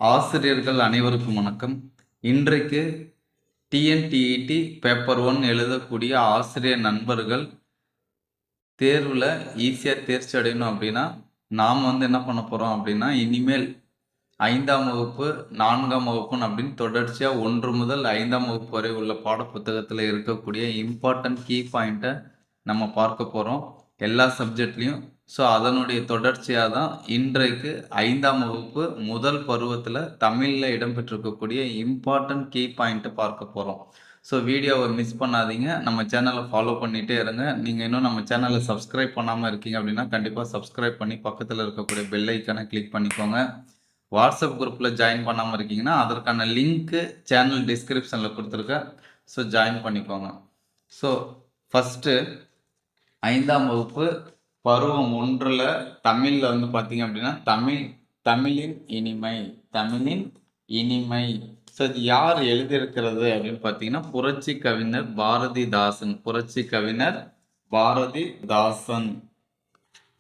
ஆசிரியர்கள் அனைவருக்கும் வணக்கம். இன்றைக்கு டிஎன்டிஇடி பேப்பர் 1 எழுதக்கூடிய ஆசிரியர் நண்பர்கள் தேர்வில் ஈஸியாக தேர்ச்சி அடையணும் அப்படின்னா நாம் என்ன பண்ண போகிறோம் அப்படின்னா இனிமேல் 5ஆம் வகுப்பு 4ஆம் வகுப்புன்னு அப்படின்னு தொடர்ச்சியாக 1 முதல் 5ஆம் வகுப்பு வரை உள்ள பாடப்புத்தகத்தில் இருக்கக்கூடிய இம்பார்ட்டன்ட் கீ பாயிண்ட்டை நம்ம பார்க்க போகிறோம் எல்லா சப்ஜெக்ட்லேயும். ஸோ அதனுடைய தொடர்ச்சியாக தான் இன்றைக்கு 5ஆம் வகுப்பு முதல் பருவத்தில் தமிழில் இடம்பெற்றிருக்கக்கூடிய இம்பார்ட்டன்ட் கீ பாயிண்ட்டை பார்க்க போகிறோம். ஸோ வீடியோவை மிஸ் பண்ணாதீங்க, நம்ம சேனலை ஃபாலோ பண்ணிகிட்டே இருங்க. நீங்கள் இன்னும் நம்ம சேனலை சப்ஸ்கிரைப் பண்ணாமல் இருக்கீங்க அப்படின்னா கண்டிப்பாக சப்ஸ்கிரைப் பண்ணி பக்கத்தில் இருக்கக்கூடிய பெல் ஐக்கானை கிளிக் பண்ணிக்கோங்க. வாட்ஸ்அப் குரூப்பில் ஜாயின் பண்ணாமல் இருக்கீங்கன்னா அதற்கான லிங்க்கு சேனல் டிஸ்கிரிப்ஷனில் கொடுத்துருக்கேன். ஸோ ஜாயின் பண்ணிக்கோங்க. ஸோ ஃபஸ்ட்டு 5ஆம் வகுப்பு பருவம் 1ல் தமிழில் பார்த்தீங்க அப்படின்னா தமிழின் இனிமை. ஸோ இது யார் எழுதியிருக்கிறது அப்படின்னு பார்த்தீங்கன்னா புரட்சி கவிஞர் பாரதிதாசன்.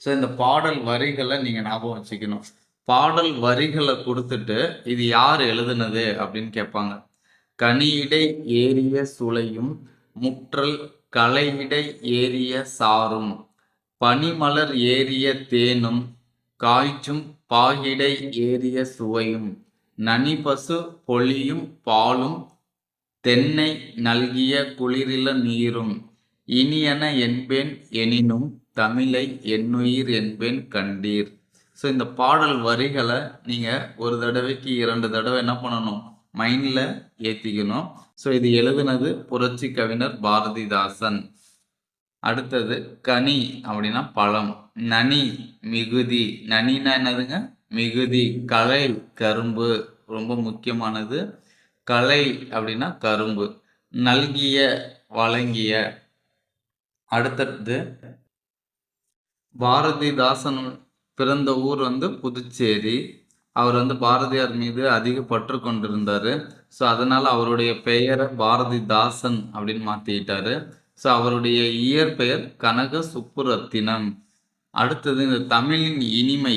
ஸோ இந்த பாடல் வரிகளை நீங்கள் ஞாபகம் வச்சுக்கணும். பாடல் வரிகளை கொடுத்துட்டு இது யார் எழுதுனது அப்படின்னு கேட்பாங்க. கனியிடை ஏறிய சுளையும் முற்றல் களையிடை ஏறிய சாரும் பனிமலர் ஏறிய தேனும் காய்ச்சும் பாகிடை ஏறிய சுவையும் நனிபசு பொழியும் பாலும் தென்னை நல்கிய குளிரில நீரும் இனியன என்பேன் எனினும் தமிழை என்னுயிர் என்பேன் கண்டீர். ஸோ இந்த பாடல் வரிகளை நீங்கள் ஒரு தடவைக்கு 2 தடவை என்ன பண்ணணும், மைண்டில் ஏற்றிக்கணும். ஸோ இது எழுதுனது புரட்சி கவிஞர் பாரதிதாசன். அடுத்தது கனி அப்படின்னா பழம், நனி மிகுதி, நனினா என்னதுங்க, மிகுதி. களை கரும்பு, ரொம்ப முக்கியமானது. களை அப்படின்னா கரும்பு. நல்கிய வழங்கிய. அடுத்தது பாரதிதாசன் பிறந்த ஊர் புதுச்சேரி. அவர் பாரதியார் மீது அதிக பற்று கொண்டிருந்தார். ஸோ அதனால் அவருடைய பெயரை பாரதிதாசன் அப்படின்னு மாற்றிக்கிட்டாரு. ஸோ அவருடைய இயற்பெயர் கனக சுப்புரத்தினம். அடுத்தது இந்த தமிழின் இனிமை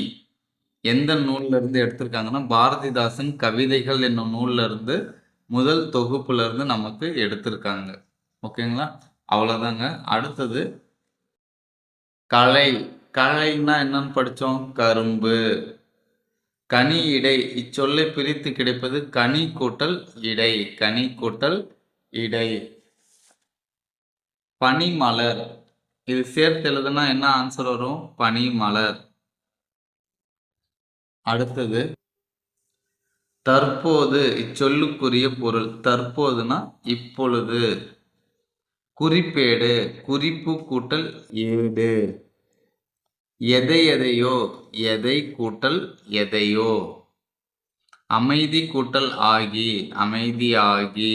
எந்த நூல்ல இருந்து எடுத்திருக்காங்கன்னா பாரதிதாசன் கவிதைகள் என்னும் நூல்ல இருந்து முதல் தொகுப்புல இருந்து நமக்கு எடுத்திருக்காங்க. ஓகேங்களா, அவ்வளோதாங்க. அடுத்தது களைன்னா என்னன்னு படித்தோம், கரும்பு. கனி இடை, இச்சொல்லை பிரித்து கிடைப்பது கனி கூட்டல் இடை. பனிமலர், இது சேர்த்து எழுதுனா என்ன ஆன்சர் வரும், பனிமலர். அடுத்தது தற்போது, இச்சொல்லுக்குரிய பொருள். தற்போதுனா இப்பொழுது. குறிப்பேடு, குறிப்பு கூட்டல் ஏடு. எதையோ, எதை கூட்டல் எதையோ. அமைதி கூட்டல் அமைதியாகி.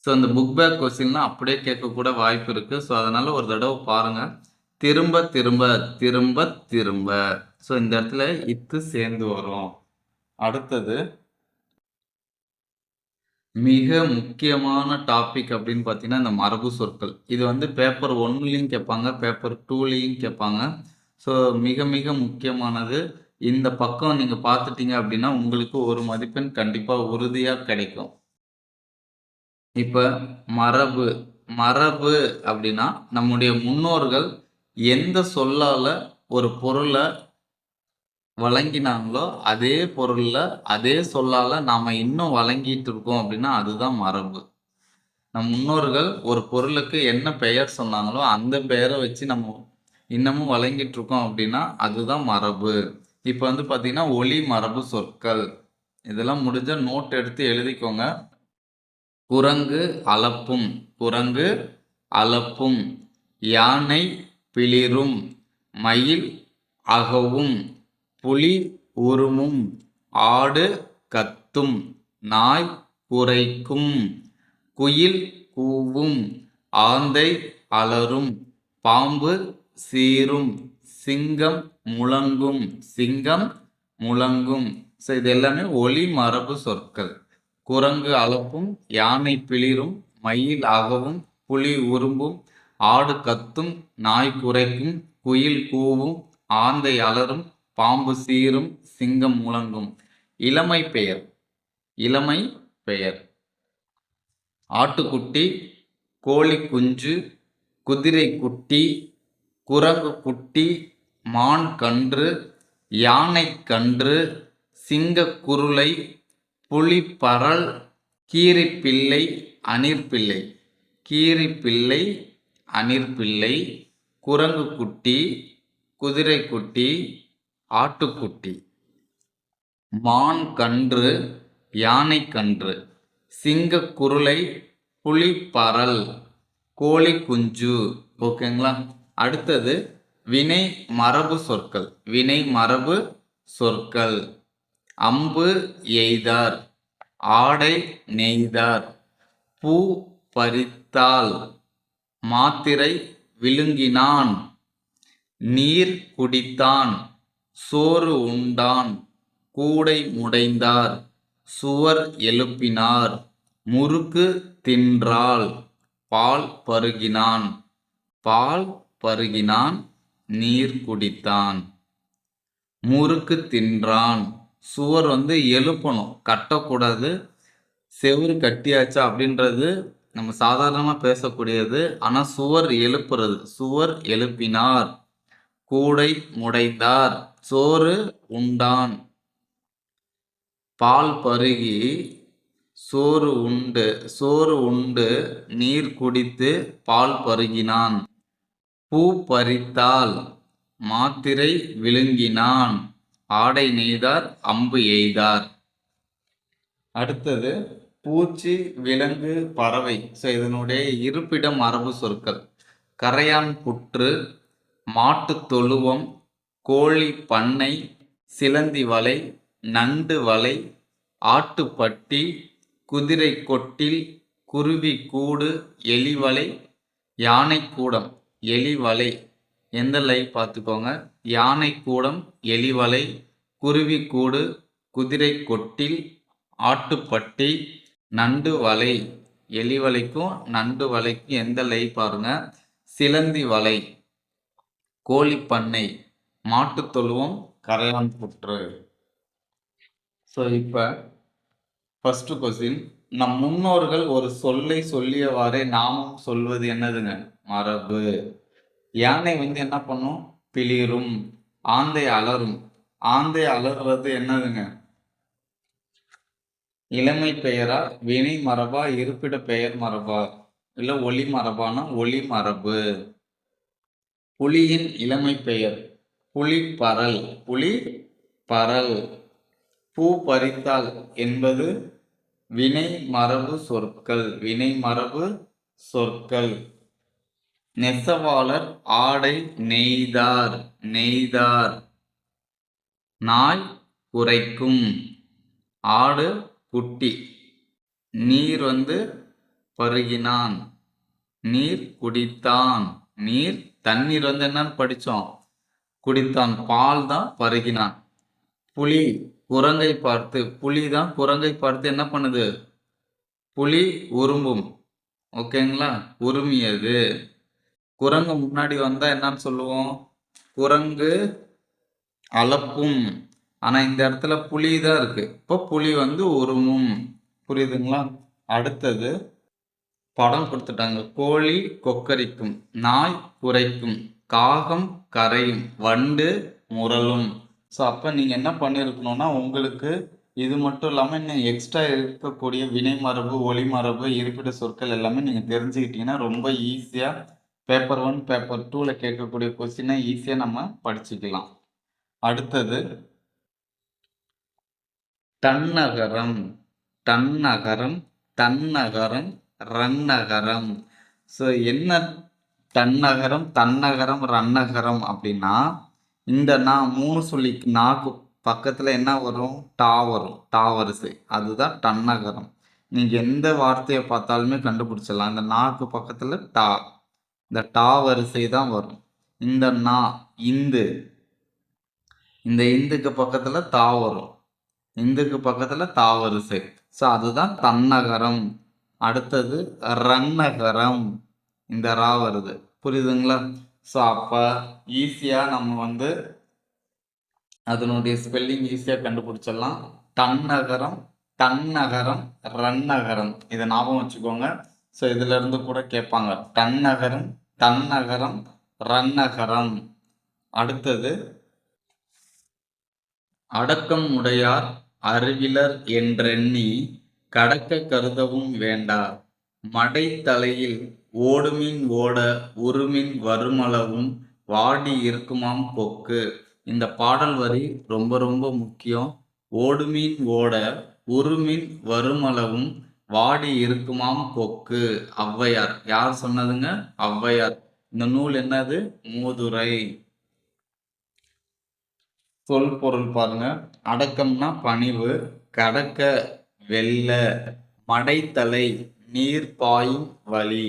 ஸோ இந்த புக் பேக் கொஸ்டின்லாம் அப்படியே கேட்கக்கூட வாய்ப்பு இருக்கு. ஸோ அதனால ஒரு தடவை பாருங்க. திரும்ப. ஸோ இந்த இடத்துல இத்து சேர்ந்து வரும். அடுத்தது மிக முக்கியமான டாபிக் அப்படின்னு பார்த்தீங்கன்னா இந்த மரபு சொற்கள். இது பேப்பர் 1லையும் கேட்பாங்க, பேப்பர் 2லையும் கேட்பாங்க. ஸோ மிக மிக முக்கியமானது. இந்த பக்கம் நீங்கள் பார்த்துட்டீங்க அப்படின்னா உங்களுக்கு ஒரு மதிப்பெண் கண்டிப்பாக உறுதியாக கிடைக்கும். இப்போ மரபு அப்படின்னா நம்முடைய முன்னோர்கள் எந்த சொல்லால ஒரு பொருளை வழங்கினாங்களோ அதே பொருள்ல அதே சொல்லால நாம இன்னும் வழங்கிட்டு இருக்கோம் அப்படின்னா அதுதான் மரபு. நம் முன்னோர்கள் ஒரு பொருளுக்கு என்ன பெயர் சொன்னாங்களோ அந்த பெயரை வச்சு நம்ம இன்னமும் வழங்கிட்டு இருக்கோம் அப்படின்னா அதுதான் மரபு. இப்போ பார்த்தீங்கன்னா ஒலி மரபு சொற்கள் இதெல்லாம் முடிஞ்ச நோட் எடுத்து எழுதிக்கோங்க. குரங்கு அளப்பும், யானை பிளிரும், மயில் அகவும், புலி உருமும், ஆடு கத்தும், நாய் குரைக்கும், குயில் கூவும், ஆந்தை அலறும், பாம்பு சீரும், சிங்கம் முழங்கும். ஸோ இது எல்லாமே ஒலி மரபு சொற்கள். குரங்கு அளப்பும், யானை பிளிரும், மயில் அகவும், புலி உரும்பும், ஆடு கத்தும், நாய் குரைக்கும், குயில் கூவும், ஆந்தை அலறும், பாம்பு சீரும், சிங்கம் முழங்கும். இளமை பெயர். இளமை பெயர். ஆட்டுக்குட்டி, கோழி குஞ்சு, குதிரை குட்டி, குரங்கு குட்டி, மான் கன்று, யானை கன்று, சிங்க குருளை, புலி பரல், கீரிப்பிள்ளை, அணிற்பிள்ளை. கீரிப்பிள்ளை, அணிற்பிள்ளை, குரங்கு குட்டி, குதிரை குட்டி, ஆட்டுக்குட்டி, மான் கன்று, யானை கன்று, சிங்க குருளை, புலி பரல், கோழி குஞ்சு. ஓகேங்களா? அடுத்தது வினை மரபு சொற்கள். வினை மரபு சொற்கள். அம்பு எய்தார், ஆடை நெய்தார், பூ பறித்தால், மாத்திரை விழுங்கினான், நீர் குடித்தான், சோறு உண்டான், கூடை முடைந்தார், சுவர் எழுப்பினார், முறுக்கு தின்றாள், பால் பருகினான். பால் பருகினான், நீர் குடித்தான். முறுக்கு தின்றான். சுவர் எழுப்பணும், கட்டக்கூடாது. செவுரு கட்டியாச்சா அப்படின்றது நம்ம சாதாரணமாக பேசக்கூடியது. ஆனால் சுவர் எழுப்புறது. சுவர் எழுப்பினார், கூடை முடைந்தார், சோறு உண்டான், பால் பருகி, சோறு உண்டு நீர் குடித்து பால் பருகினான். பூ பறித்தால், மாத்திரை விழுங்கினான், ஆடை நெய்தார், அம்பு எய்தார். அடுத்தது பூச்சி, விலங்கு, பறவை. ஸோ இதனுடைய இருப்பிட மரபு சொற்கள். கரையான் புற்று, மாட்டு தொழுவம், கோழி பண்ணை, சிலந்தி வலை, நண்டு வலை, ஆட்டுப்பட்டி, குதிரை கொட்டில், குருவி கூடு, எலி வலை, யானை கூடம். எலி வலை எந்த லை பார்த்துக்கோங்க. யானை கூடம், எலி வலை, குருவி கூடு, குதிரை கொட்டில், ஆட்டுப்பட்டி, நண்டு வலை. எலி வலைக்கும் நண்டு வலைக்கும் எந்த லை பாருங்க. சிலந்தி வலை, கோழி பண்ணை, மாட்டு தொழுவம், கரையான் புற்று. ஸோ இப்போ ஃபர்ஸ்ட் கொஸ்டின், நம் முன்னோர்கள் ஒரு சொல்லை சொல்லியவாறே நாமும் சொல்வது என்னதுங்க? மரபு. யானை என்ன பண்ணும்? பிளிரும். ஆந்தை அலரும். ஆந்தை அலறுறது என்னதுங்க? இளமை பெயரா, வினை மரபா, இருப்பிட பெயர் மரபா, இல்ல ஒளி மரபானா ஒளி மரபு. புலியின் இளமை பெயர் புலி பரல். புலி பரல். பூ பறித்தால் என்பது வினை மரபு சொற்கள். வினை மரபு சொற்கள். நெசவாளர் ஆடை நெய்தார். நெய்தார். நாய் குரைக்கும். ஆடு குட்டி. நீர் பருகினான். நீர் குடித்தான். நீர் தண்ணீர் என்னன்னு படித்தோம்? குடித்தான். பால் தான் பருகினான். புலி குரங்கை பார்த்து, புலி தான் குரங்கை பார்த்து என்ன பண்ணுது? புலி உரும்பும். ஓகேங்களா? உருமியது. குரங்கு முன்னாடி வந்தா என்னன்னு சொல்லுவோம்? குரங்கு அலப்பும். ஆனா இந்த இடத்துல புலி தான் இருக்கு. இப்போ புலி உருமும். புரியுதுங்களா? அடுத்தது படம் கொடுத்துட்டாங்க. கோழி கொக்கரிக்கும், நாய் குரைக்கும், காகம் கரையும், வண்டு முரலும். ஸோ அப்போ நீங்கள் என்ன பண்ணியிருக்கணும்னா, உங்களுக்கு இது மட்டும் இல்லாமல் இன்னும் எக்ஸ்ட்ரா இருக்கக்கூடிய வினை மரபு, ஒளி மரபு, இருப்பிட சொற்கள் எல்லாமே நீங்கள் தெரிஞ்சுக்கிட்டீங்கன்னா ரொம்ப ஈஸியாக பேப்பர் 1 பேப்பர் 2ல கேட்கக்கூடிய கொஸ்டினை ஈஸியாக நம்ம படிச்சுக்கலாம். அடுத்தது தன்னகரம். தன்னகரம், தன்னகரம், ரன்னகரம். ஸோ என்ன தன்னகரம், தன்னகரம், ரன்னகரம் அப்படின்னா, இந்த நான் 3 சொல்லி நாக்கு பக்கத்தில் என்ன வரும்? டா வரும். டா வரிசை. அதுதான் தன்னகரம். நீங்கள் எந்த வார்த்தையை பார்த்தாலுமே கண்டுபிடிச்சிடலாம். இந்த நாக்கு பக்கத்தில் டா, இந்த டா வரிசை தான் வரும். இந்த நா, இந்து, இந்த இந்துக்கு பக்கத்தில் தா வரும். இந்துக்கு பக்கத்தில் தா வரிசை. ஸோ அதுதான் தன்னகரம். அடுத்தது ரன்னகரம். இந்த ரா வருது. புரியுதுங்களா? ஸோ அப்போ ஈஸியாக நம்ம அதனுடைய ஸ்பெல்லிங் ஈஸியாக கண்டுபிடிச்சிடலாம். தன்னகரம், தன்னகரம், ரன்னகரம். இதை ஞாபகம் வச்சுக்கோங்க. ஸோ இதுல இருந்து கூட கேட்பாங்க. தன்னகரம், தன்னகரம், ரன்னகரம். அடுத்தது அடக்கம் உடையார் அறிவிலர் என்றெண்ணி கடக்க கருதவும் வேண்டா மடை தலையில் ஓடுமின் ஓட உருமின் வருமளவும் வாடி இருக்குமாம் கொக்கு. இந்த பாடல் வரி ரொம்ப ரொம்ப முக்கியம். ஓடுமீன் ஓட உருமின் வருமளவும் வாடி இருக்குமாம் கொக்கு. ஔவையார். யார் சொன்னதுங்க? ஔவையார். இந்த நூல் என்னது? மூதுரை. சொல் பொருள் பாருங்க. அடக்கம்னா பணிவு, கடக்க வெல்ல, மடைத்தலை நீர் பாயும் வழி,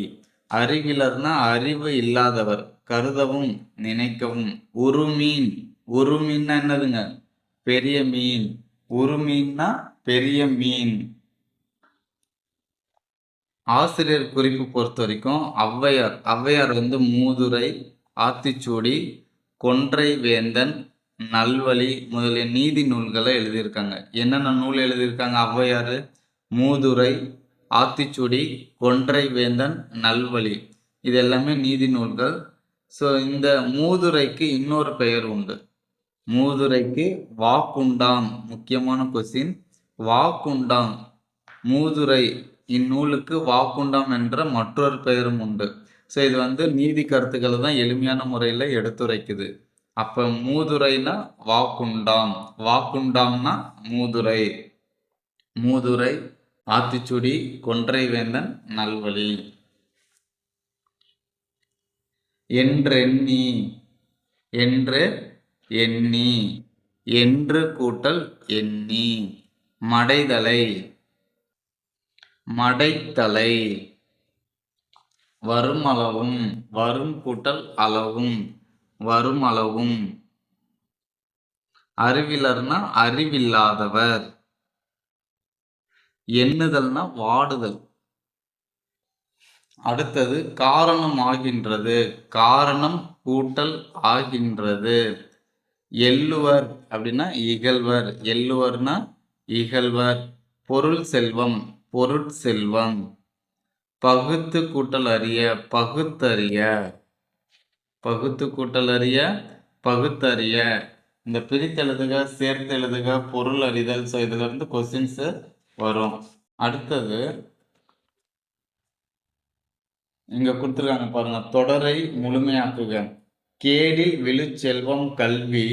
அறிவிலர்னா அறிவு இல்லாதவர், கருதவும் நினைக்கவும், உருமீன். உருமீன்னா என்னதுங்க? பெரிய மீன். உருமீன்னா பெரிய மீன். ஆசிரியர் குறிப்பு பொறுத்த வரைக்கும் ஔவையார் மூதுரை, ஆத்திச்சூடி, கொன்றை வேந்தன், நல்வழி முதலிய நீதி நூல்களை எழுதியிருக்காங்க. என்னென்ன நூல் எழுதியிருக்காங்க ஔவையார்? மூதுரை, ஆத்திச்சூடி, கொன்றை வேந்தன், நல்வழி. இது எல்லாமே நீதி நூல்கள். ஸோ இந்த மூதுரைக்கு இன்னொரு பெயர் உண்டு. மூதுரைக்கு வாக்குண்டாம். முக்கியமான கொஸ்டின். வாக்குண்டாம். மூதுரை இந்நூலுக்கு வாக்குண்டாம் என்ற மற்றொரு பெயரும் உண்டு. ஸோ இது நீதி கருத்துக்களை தான் எளிமையான முறையில் எடுத்துரைக்குது. அப்ப மூதுரைனா வாக்குண்டாம், வாக்குண்டாம்னா மூதுரை. மூதுரை, ஆத்திச்சூடி, கொன்றை வேந்தன், நல்வழி. என்றெண்ணி. என்று எண்ணி. என்று கூட்டல் எண்ணி. மடைதலை. மடைத்தலை. வருமளவும். வரும் கூட்டல் அளவும். வருமளவும். அறிவிலர்னா அறிவில்லாதவர். எண்ணுதல்னா வாடுதல். அடுத்தது காரணம் ஆகின்றது. காரணம் கூட்டல் ஆகின்றது. எள்ளுவர் அப்படின்னா இகழ்வர். எள்ளுவர்னா இகழ்வர். பொருள் செல்வம். பொருட்செல்வம். பகுத்து கூட்டல் அறிய. பகுத்தறிய. பகுத்து கூட்டல் அறிய, பகுத்தறிய. இந்த பிரித்தெழுதுக, சேர்த்தெழுதுக, பொருள் அறிதல். ஸோ இதுல இருந்து கொஸ்டின்ஸ் வரும். அடுத்தது இங்க கொடுத்துருக்காங்க பாருங்க. தொடரை முழுமையாக்குக. கேடில் விழுச்செல்வம் கல்வி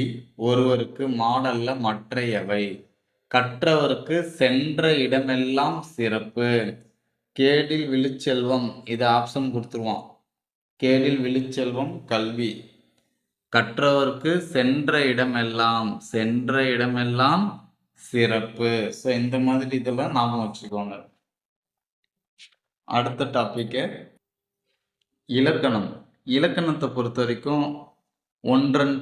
ஒருவருக்கு மாடல்ல மற்றையவை. கற்றவருக்கு சென்ற இடமெல்லாம் சிறப்பு. கேடில் விழுச்செல்வம், இது ஆப்ஷன் கொடுத்துருவோம். கேடில் விழுச்செல்வம் கல்வி. கற்றவருக்கு சென்ற இடமெல்லாம், சென்ற இடமெல்லாம் சிறப்பு. ஸோ இந்த மாதிரி இதெல்லாம் ஞாபகம் வச்சுக்கோங்க. அடுத்த டாபிக் இலக்கணம். இலக்கணத்தை பொறுத்த வரைக்கும் ஒன்றன்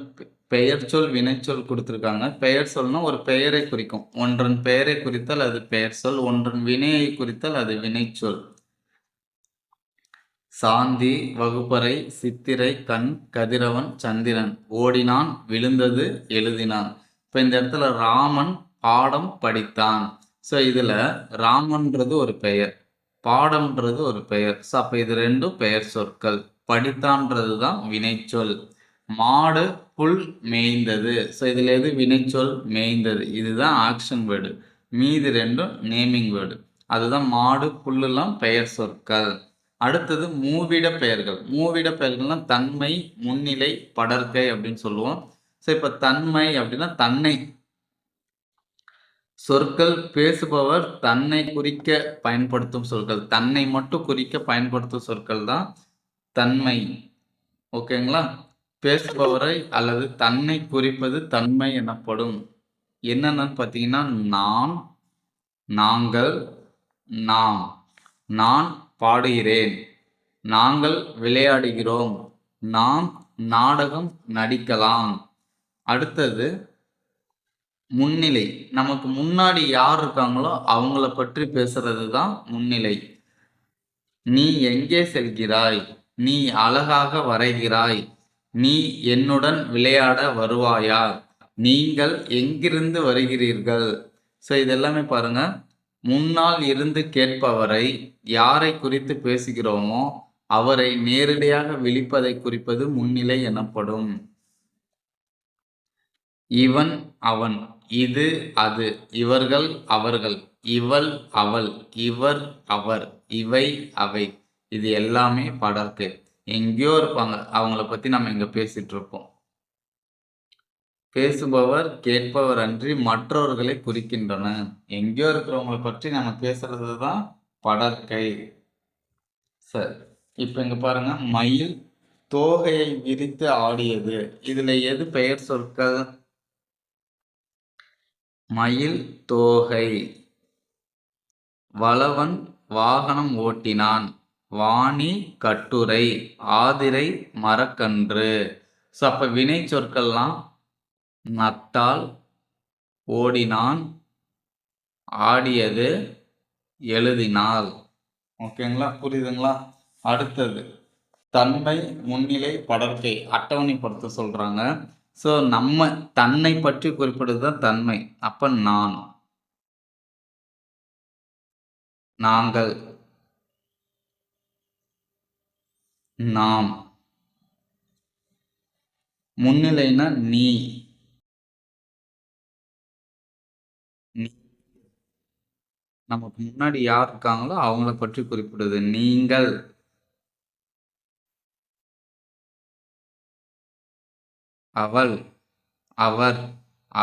பெயர் சொல் வினைச்சொல் கொடுத்துருக்காங்க. பெயர் சொல்னா ஒரு பெயரை குறிக்கும். ஒன்றன் பெயரை குறித்தால் அது பெயர் சொல். ஒன்றன் வினையை குறித்தால் அது வினைச்சொல். சாந்தி, வகுப்பறை, சித்திரை, கண், கதிரவன், சந்திரன். ஓடினான், விழுந்தது, எழுதினான். இப்போ இந்த இடத்துல ராமன் பாடம் படித்தான். ஸோ இதுல ராமன்றது ஒரு பெயர், பாடம்ன்றது ஒரு பெயர். ஸோ அப்போ இது ரெண்டும் பெயர் சொற்கள். படித்தான்றது தான் வினைச்சொல். மாடு புல் மேய்ந்தது. ஸோ இதுல எது வினைச்சொல்? மேய்ந்தது. இதுதான் ஆக்ஷன் வேர்டு. மீதி ரெண்டும் நேமிங் வேர்டு. அதுதான் மாடு புல்லுலாம் பெயர் சொற்கள். அடுத்தது மூவிட பெயர்கள். மூவிட பெயர்கள்னா தன்மை, முன்னிலை, படர்க்கை அப்படின்னு சொல்லுவோம். ஸோ இப்போ தன்மை அப்படின்னா தன்னை. சொற்கள் பேசுபவர் தன்னை குறிக்க பயன்படுத்தும் சொற்கள். தன்னை மட்டும் குறிக்க பயன்படுத்தும் சொற்கள் தான் தன்மை. ஓகேங்களா? பேசுபவரை அல்லது தன்னை குறிப்பது தன்மை எனப்படும். என்னென்னு பார்த்தீங்கன்னா நான், நாங்கள், நாம். நான் பாடுகிறேன், நாங்கள் விளையாடுகிறோம், நாம் நாடகம் நடிக்கலாம். அடுத்தது முன்னிலை. நமக்கு முன்னாடி யார் இருக்காங்களோ அவங்கள பற்றி பேசுறது தான் முன்னிலை. நீ எங்கே செல்கிறாய்? நீ அழகாக வரைகிறாய். நீ என்னுடன் விளையாட வருவாயா? நீங்கள் எங்கிருந்து வருகிறீர்கள்? ஸோ இது எல்லாமே பாருங்க, முன்னால் இருந்து கேட்பவரை யாரை குறித்து பேசுகிறோமோ அவரை நேரடியாக விளிப்பதை குறிப்பது முன்னிலை எனப்படும். இவன் அவன், இது அது, இவர்கள் அவர்கள், இவள் அவள், இவர் அவர், இவை அவை, இது எல்லாமே படர்க்கை. எங்கேயோ இருப்பாங்க, அவங்கள பத்தி நம்ம இங்க பேசிட்டு இருப்போம். பேசுபவர் கேட்பவர் அன்றி மற்றவர்களை குறிக்கின்றன. எங்கேயோ இருக்கிறவங்களை பற்றி நம்ம பேசுறது தான் படர்க்கை. சரி, இப்ப இங்க பாருங்க, மயில் தோகையை விரித்து ஆடியது. இதுல எது பெயர் சொற்கள்? மயில் தோகை. வளவன் வாகனம் ஓட்டினான். வாணி கட்டுரை. ஆதிரை மரக்கன்று. ஸோ அப்போ வினை சொற்கள்லாம் நட்டால், ஓடினான், ஆடியது, எழுதினாள். ஓகேங்களா, புரியுதுங்களா? அடுத்தது தன்மை, முன்னிலை, படர்க்கை அட்டவணைப்படுத்த சொல்றாங்க. ஸோ நம்ம தன்னை பற்றி குறிப்பிடுறது தான் தன்மை. அப்ப நான், நாங்கள், நாம். முன்னிலைனா நீ, நமக்கு முன்னாடி யார் இருக்காங்களோ அவங்கள பற்றி குறிப்பிடுது. நீங்கள், அவள், அவர்,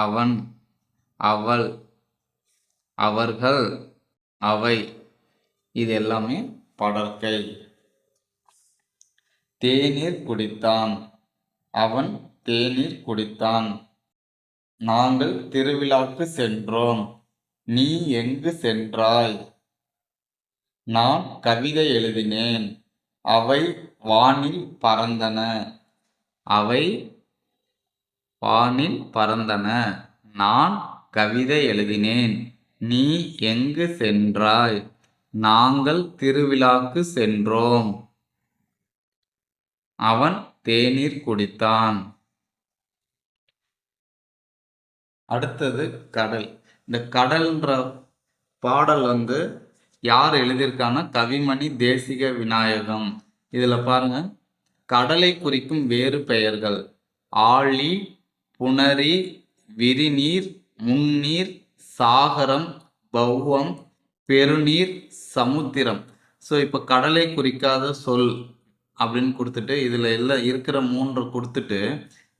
அவன், அவள், அவர்கள், அவை, இது எல்லாமே படர்க்கை. தேநீர் குடித்தான். அவன் தேநீர் குடித்தான். நாங்கள் திருவிழாக்கு சென்றோம். நீ எங்கு சென்றாய்? நான் கவிதை எழுதினேன். அவை வானில் பறந்தன. அவை வானில் பறந்தன. நான் கவிதை எழுதினேன். நீ எங்கு சென்றாய்? நாங்கள் திருவிழாக்கு சென்றோம். அவன் தேநீர் குடித்தான். அடுத்தது கடல். இந்த கடல்ன்ற பாடல் யார் எழுதியிருக்கான்னா கவிமணி தேசிக விநாயகம். இதுல பாருங்க, கடலை குறிக்கும் வேறு பெயர்கள்: ஆழி, புணரி, விரிநீர், முன்னீர், சாகரம், பௌவம், பெருநீர், சமுத்திரம். ஸோ இப்போ கடலை குறிக்காத சொல் அப்படின்னு கொடுத்துட்டு இதில் எல்லாம் இருக்கிற 3 கொடுத்துட்டு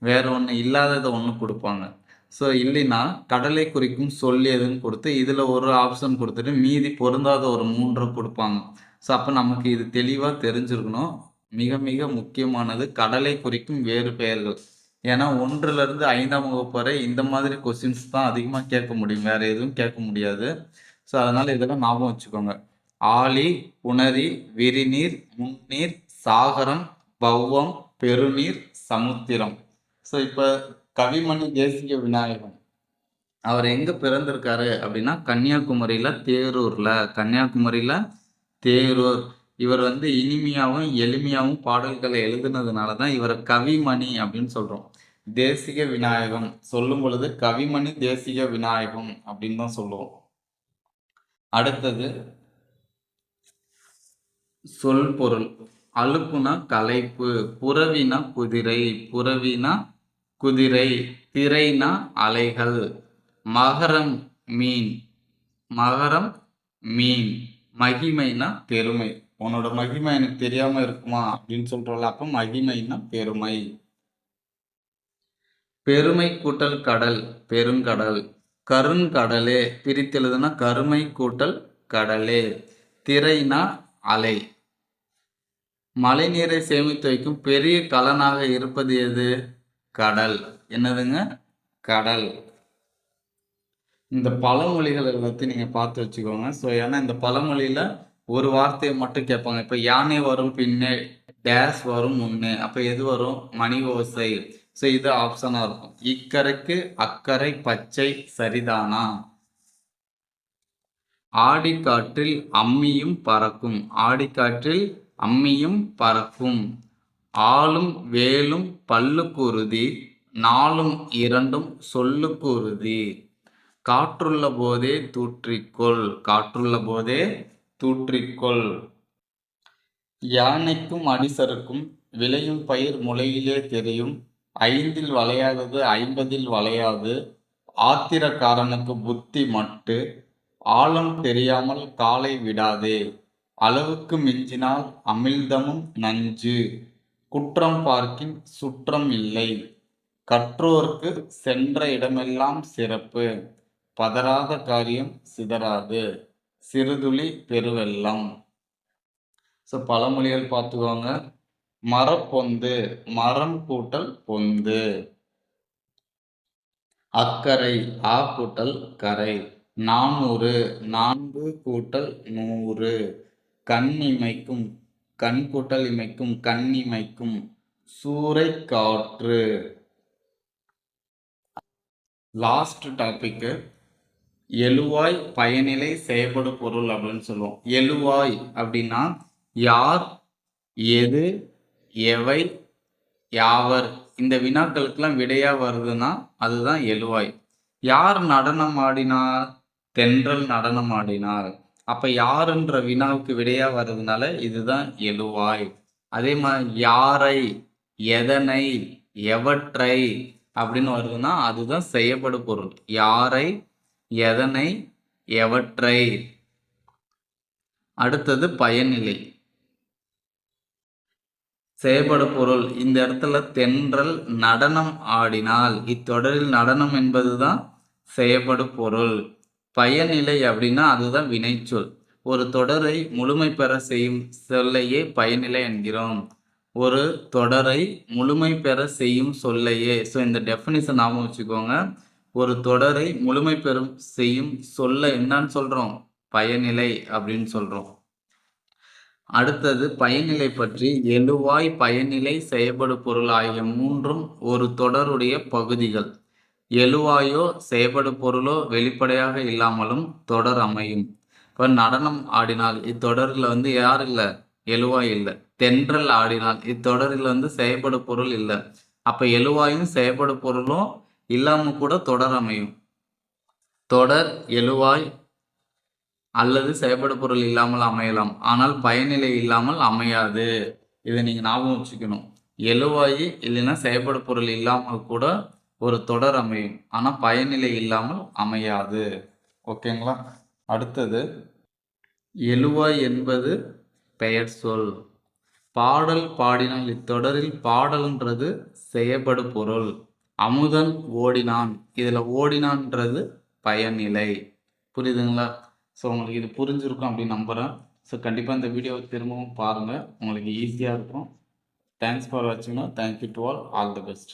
வேற ஒன்று இல்லாததை ஒன்று கொடுப்பாங்க. ஸோ இல்லைன்னா கடலை குறிக்கும் சொல் எதுன்னு கொடுத்து இதில் ஒரு ஆப்ஷன் கொடுத்துட்டு மீதி பொருந்தாத ஒரு 3 கொடுப்பாங்க. ஸோ அப்போ நமக்கு இது தெளிவாக தெரிஞ்சிருக்கணும். மிக மிக முக்கியமானது கடலை குறிக்கும் வேறு பெயர்கள். ஏன்னா 1லேருந்து 5ஆம் வகுப்பு வரை இந்த மாதிரி கொஸ்டின்ஸ் தான் அதிகமாக கேட்க முடியும், வேற எதுவும் கேட்க முடியாது. ஸோ அதனால இதெல்லாம் ஞாபகம் வச்சுக்கோங்க. ஆழி, புணரி, விரிநீர், முன்னீர், சாகரம், பௌவம், பெருநீர், சமுத்திரம். ஸோ இப்போ கவிமணி தேசிக விநாயகம் அவர் எங்க பிறந்திருக்காரு அப்படின்னா கன்னியாகுமரியில தேரூர்ல. கன்னியாகுமரியில தேரூர். இவர் இனிமையாகவும் எளிமையாகவும் பாடல்களை எழுதுனதுனால தான் இவரை கவிமணி அப்படின்னு சொல்றோம். தேசிக விநாயகம் சொல்லும் பொழுது கவிமணி தேசிக விநாயகம் அப்படின்னு தான் சொல்லுவோம். அடுத்தது சொல் பொருள். அலுப்புனா களைப்பு, புறவினா குதிரை, புறவினா குதிரை, திரைனா அலைகள், மகரம் மீன், மகரம் மீன், மகிமைனா பெருமை. உன்னோட மகிமை எனக்கு தெரியாம இருக்குமா அப்படின்னு சொல்றோம்ல, அப்ப மகிமைனா பெருமை. பெருமை கூட்டல் கடல், பெருங்கடல். கருங்கடலே பிரித்தெழுதுனா கருமை கூட்டல் கடலே. திரைனா அலை. மழை நீரை சேமித்து வைக்கும் பெரிய கலனாக இருப்பது எது? கடல். என்னதுங்க? கடல். இந்த பழமொழிகள் எல்லாத்தையும் நீங்க பார்த்து வச்சுக்கோங்க. ஸோ ஏன்னா இந்த பழமொழியில ஒரு வார்த்தையை மட்டும் கேட்பாங்க. இப்போ யானை வரும் பின்னே, டேஸ் வரும் முன்னே, அப்போ எது வரும்? மணி ஓசை. ஸோ இது ஆப்ஷனா இருக்கும். இக்கரைக்கு அக்கறை பச்சை சரிதானா? ஆடிக்காற்றில் அம்மியும் பறக்கும். ஆடிக்காற்றில் அம்மியும் பறக்கும். ஆளும் வேலும் பல்லுக்குருதி, நாலும் இரண்டும் சொல்லுக்கு உறுதி. காற்றுள்ள போதே தூற்றிக்கொள். காற்றுள்ள போதே தூற்றிக்கொள். யானைக்கும் அடிசருக்கும் விளையும் பயிர் முளையிலே தெரியும். 5ல் வளையாதது 50ல் வளையாது. ஆத்திரக்காரனுக்கு புத்தி மட்டு. ஆழம் தெரியாமல் காலை விடாதே. அளவுக்கு மிஞ்சினால் அமிழ்தமும் நஞ்சு. குற்றம் பார்க்கின் சுற்றம் இல்லை. கற்றோர்க்கு சென்ற இடமெல்லாம் சிறப்பு. பதறாத காரியம் சிதறாது. சிறுதுளி பெருவெள்ளம். ஸோ பழமொழிகள் பார்த்துக்கோங்க. மரப்பொந்து, மரம் கூட்டல் பொந்து. அக்கரை, ஆ கூட்டல் கரை. 400, 4 கூட்டல் 100. கண் இமைக்கும், கண் கூட்டல் இமைக்கும், கண் இமைக்கும். சூறை காற்று. லாஸ்ட் டாபிக் எழுவாய் பயனிலை செயல்படு பொருள் அப்படின்னு சொல்லுவோம். எழுவாய் அப்படின்னா யார், எது, எவை, யாவர் இந்த வினாக்களுக்கெல்லாம் விடையா வருதுன்னா அதுதான் எழுவாய். யார் நடனம் ஆடினார்? தென்றல் நடனம் ஆடினார். அப்ப யாருன்ற வினாவுக்கு விடையா வர்றதுனால இதுதான் எழுவாய். அதே மாதிரி யாரை, எதனை, எவற்றை அப்படின்னு வருதுன்னா அதுதான் செயல்படு பொருள். யாரை, எதனை, எவற்றை. அடுத்தது பயனிலை. செயல்படு பொருள் இந்த இடத்துல தென்றல் நடனம் ஆடினால். இத்தொடரில் நடனம் என்பதுதான் செயல்படு பொருள். பயனிலை அப்படின்னா அதுதான் வினைச்சொல். ஒரு தொடரை முழுமை பெற செய்யும் சொல்லையே பயனிலை என்கிறோம். ஒரு தொடரை முழுமை பெற செய்யும் சொல்லையே. ஸோ இந்த டெஃபினிஷன் ஞாபகம் வச்சுக்கோங்க. ஒரு தொடரை முழுமை பெறும் செய்யும் சொல்ல என்னன்னு சொல்றோம்? பயனிலை அப்படின்னு சொல்றோம். அடுத்தது பயனிலை பற்றி. எழுவாய், பயனிலை, செயல்படு பொருள் ஆகிய மூன்றும் ஒரு தொடருடைய பகுதிகள். எழுவாயோ செயல்படு பொருளோ வெளிப்படையாக இல்லாமலும் தொடர் அமையும். இப்போ நடனம் ஆடினால் இத்தொடரில் யார் இல்லை? எழுவாய் இல்லை. தென்றல் ஆடினால் இத்தொடரில் செயல்படு பொருள் இல்லை. அப்போ எழுவாயும் செயல்படு பொருளும் இல்லாமல் கூட தொடர் அமையும். தொடர் எழுவாய் அல்லது செயல்படு பொருள் இல்லாமல் அமையலாம். ஆனால் பயனிலை இல்லாமல் அமையாது. இதை நீங்க ஞாபகம் வச்சுக்கணும். எழுவாய் இல்லைன்னா செயல்படு பொருள் இல்லாமல் கூட ஒரு தொடர் அமையும். ஆனா பயனிலை இல்லாமல் அமையாது. ஓகேங்களா? அடுத்தது எழுவாய் என்பது பெயர் சொல். பாடல் பாடினால் இத்தொடரில் பாடல்ன்றது செயல்படு பொருள். அமுதன் ஓடினான், இதுல ஓடினான்ன்றது பயனிலை. புரியுதுங்களா? ஸோ உங்களுக்கு இது புரிஞ்சிருக்கும் அப்படின்னு நம்புகிறேன். ஸோ கண்டிப்பாக இந்த வீடியோவை திரும்பவும் பாருங்கள், உங்களுக்கு ஈஸியாக இருக்கும். தேங்க்ஸ் ஃபார் வாட்சிங். Thank you to all the best.